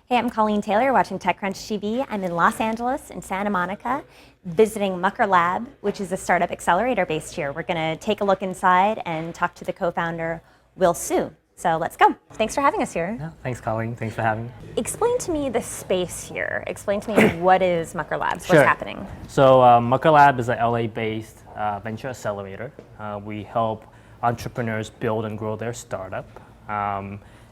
Hey, I'm Colleen Taylor, watching TechCrunch TV. I'm in Los Angeles and Santa Monica, visiting MuckerLab, which is a startup accelerator based here. We're going to take a look inside and talk to the co-founder, Will Hsu. So let's go. Thanks for having us here. Yeah, thanks, Colleen. Thanks for having me. Explain to me the space here. Explain to me what is MuckerLab, what's Sure. happening. So MuckerLab is an LA-based venture accelerator. We help entrepreneurs build and grow their startup.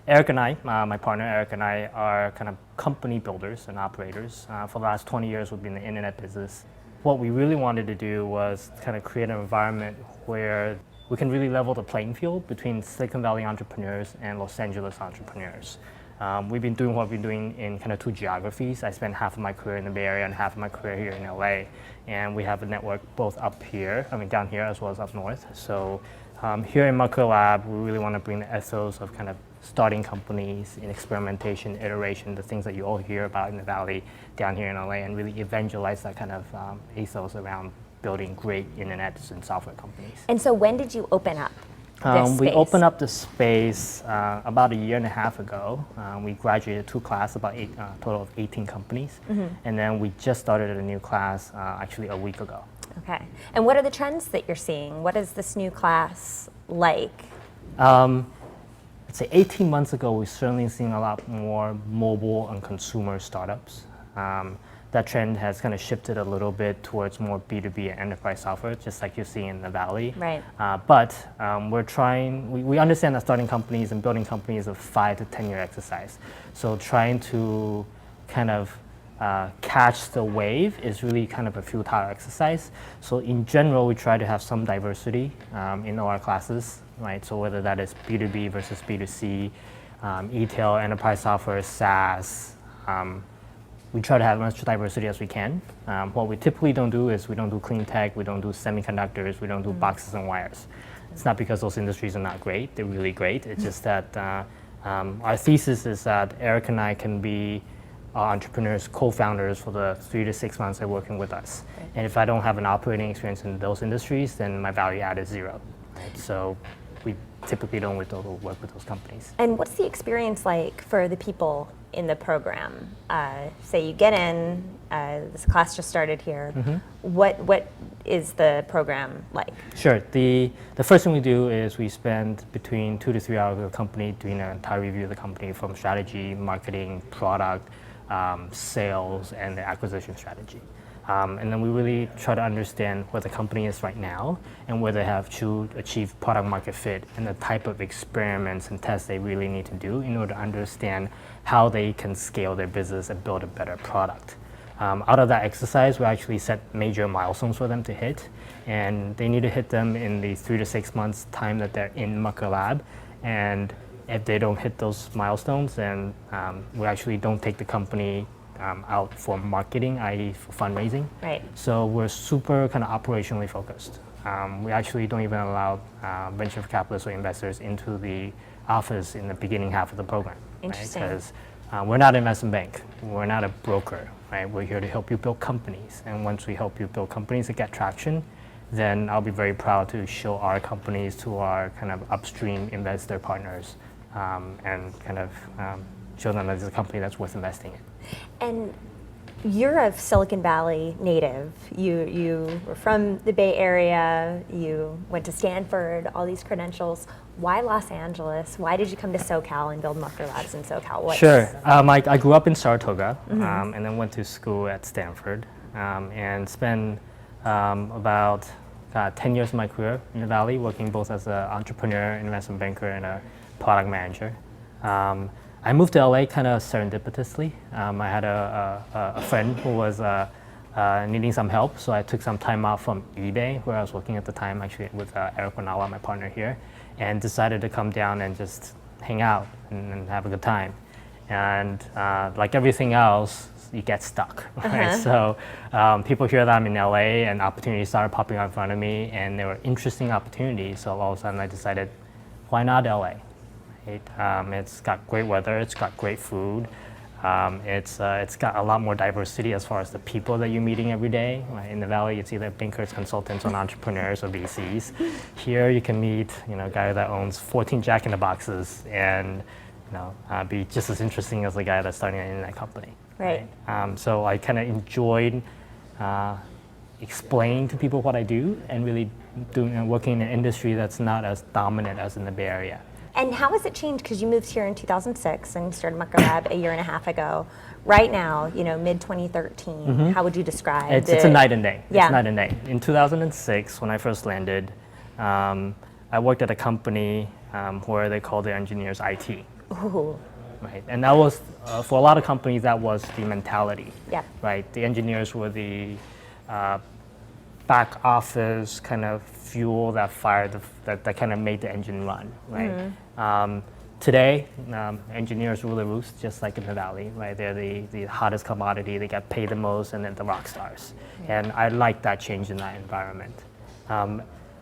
Eric and I, my partner Eric and I, are kind of company builders and operators. For the last 20 years, we've been in the internet business. What we really wanted to do was kind of create an environment where we can really level the playing field between Silicon Valley entrepreneurs and Los Angeles entrepreneurs. We've been doing what we've been doing in kind of two geographies. I spent half of my career in the Bay Area and half of my career here in LA. And we have a network both up here, down here as well as up north. So here in MuckerLab, we really want to bring the ethos of kind of starting companies in experimentation, iteration, the things that you all hear about in the Valley down here in LA, and really evangelize that kind of ethos around building great internet and software companies. And so when did you open up this space? We opened up the space about a year and a half ago. We graduated two classes, about a total of 18 companies. And then we just started a new class actually a week ago. Okay. And what are the trends that you're seeing? What is this new class like? I'd say 18 months ago, we've certainly seen a lot more mobile and consumer startups. That trend has kind of shifted a little bit towards more B2B and enterprise software, just like you see in the Valley. Right. But we understand that starting companies and building companies is a 5 to 10 year exercise. So trying to kind of catch the wave is really kind of a futile exercise. So in general, we try to have some diversity in all our classes, right? So whether that is B2B versus B2C, e-tail, enterprise software, SaaS, we try to have as much diversity as we can. What we typically don't do is we don't do clean tech, we don't do semiconductors, we don't do boxes and wires. It's not because those industries are not great, they're really great. It's just that our thesis is that Eric and I can be entrepreneurs, co-founders for the 3 to 6 months they're working with us. Right. And if I don't have an operating experience in those industries, then my value add is zero. Right? So we typically don't work with those companies. And what's the experience like for the people in the program? Say you get in, this class just started here. What is the program like? Sure. The first thing we do is we spend between 2 to 3 hours with the company doing an entire review of the company, from strategy, marketing, product, sales, and the acquisition strategy. And then we really try to understand where the company is right now and where they have to achieve product market fit and the type of experiments and tests they really need to do in order to understand how they can scale their business and build a better product. Out of that exercise, we actually set major milestones for them to hit, and they need to hit them in the 3 to 6 months time that they're in MuckerLab. And if they don't hit those milestones, then we actually don't take the company out for marketing, i.e. for fundraising. Right. So we're super kind of operationally focused. We actually don't even allow venture capitalists or investors into the office in the beginning half of the program. Interesting. Because we're not an investment bank. We're not a broker. Right? We're here to help you build companies. And once we help you build companies that get traction, then I'll be very proud to show our companies to our kind of upstream investor partners and kind of show them that it's a company that's worth investing in. And you're a Silicon Valley native. You were from the Bay Area, you went to Stanford, all these credentials. Why Los Angeles? Why did you come to SoCal and build Mucker Labs in SoCal? Sure. I grew up in Saratoga and then went to school at Stanford and spent about 10 years of my career in the Valley, working both as an entrepreneur, investment banker, and a product manager. I moved to LA kind of serendipitously. I had a friend who was needing some help, so I took some time off from eBay, where I was working at the time, actually with Eric Warnala, my partner here, and decided to come down and just hang out and have a good time. And like everything else, you get stuck, right? So people hear that I'm in LA, and opportunities started popping up in front of me, and they were interesting opportunities. So all of a sudden I decided, why not LA? It's got great weather, it's got great food, it's got a lot more diversity as far as the people that you're meeting every day. In the Valley, it's either bankers, consultants, or entrepreneurs or VCs. Here you can meet a guy that owns 14 Jack in the Boxes and be just as interesting as the guy that's starting an internet company. Right. So I kind of enjoyed explaining to people what I do and really working in an industry that's not as dominant as in the Bay Area. And how has it changed? Because you moved here in 2006 and started MuckerLab a year and a half ago. Right now, mid 2013, how would you describe It's a night and day. Yeah. It's night and day. In 2006, when I first landed, I worked at a company where they call their engineers IT. Ooh. Right, and that was for a lot of companies that was the mentality. Yep. Right, the engineers were the back office kind of fuel that fired that kind of made the engine run. Right. Today, engineers rule the roost, just like in the Valley. Right, they're the hottest commodity. They get paid the most, and then the rock stars. And I like that change in that environment.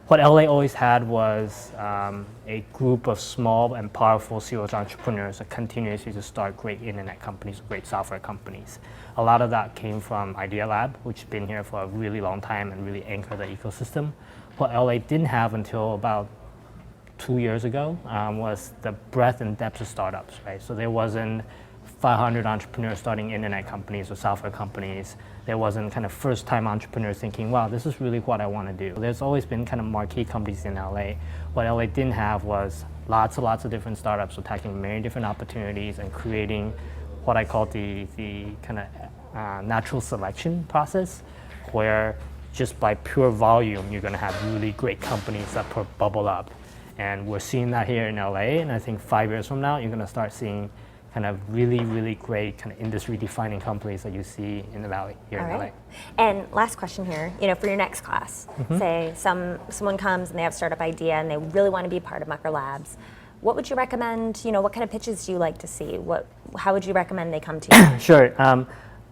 What LA always had was a group of small and powerful serial entrepreneurs that continuously to start great internet companies, great software companies. A lot of that came from Idea Lab, which has been here for a really long time and really anchored the ecosystem. What LA didn't have until about 2 years ago was the breadth and depth of startups, right? So there wasn't 500 entrepreneurs starting internet companies or software companies. There wasn't kind of first-time entrepreneurs thinking, wow, this is really what I want to do. There's always been kind of marquee companies in LA. What LA didn't have was lots of different startups attacking many different opportunities and creating what I call the kind of natural selection process, where just by pure volume, you're going to have really great companies that bubble up. And we're seeing that here in LA, and I think 5 years from now, you're going to start seeing kind of really great kind of industry-defining companies that you see in the Valley here in LA. And last question here, for your next class, say someone comes and they have a startup idea and they really want to be part of MuckerLabs. What would you recommend? What kind of pitches do you like to see? How would you recommend they come to you? Sure.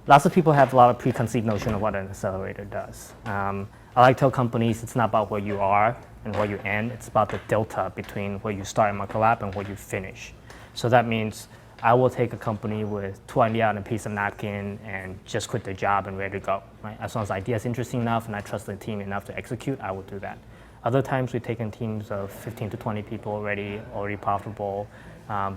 Lots of people have a lot of preconceived notion of what an accelerator does. I like to tell companies it's not about where you are and where you end. It's about the delta between where you start in MuckerLab and where you finish. So that means I will take a company with 2 ideas on a piece of napkin and just quit their job and ready to go. Right? As long as the idea is interesting enough and I trust the team enough to execute, I will do that. Other times we've taken teams of 15 to 20 people already profitable,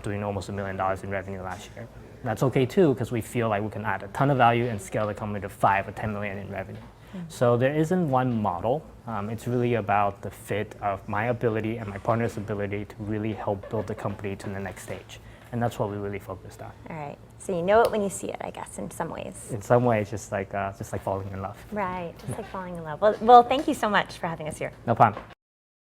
doing almost $1 million in revenue last year. That's okay too, because we feel like we can add a ton of value and scale the company to 5 or 10 million in revenue. So there isn't one model. It's really about the fit of my ability and my partner's ability to really help build the company to the next stage. And that's what we really focused on. All right. So you know it when you see it, I guess, in some ways. In some ways, just like falling in love. Right. Just like falling in love. Well, thank you so much for having us here. No problem.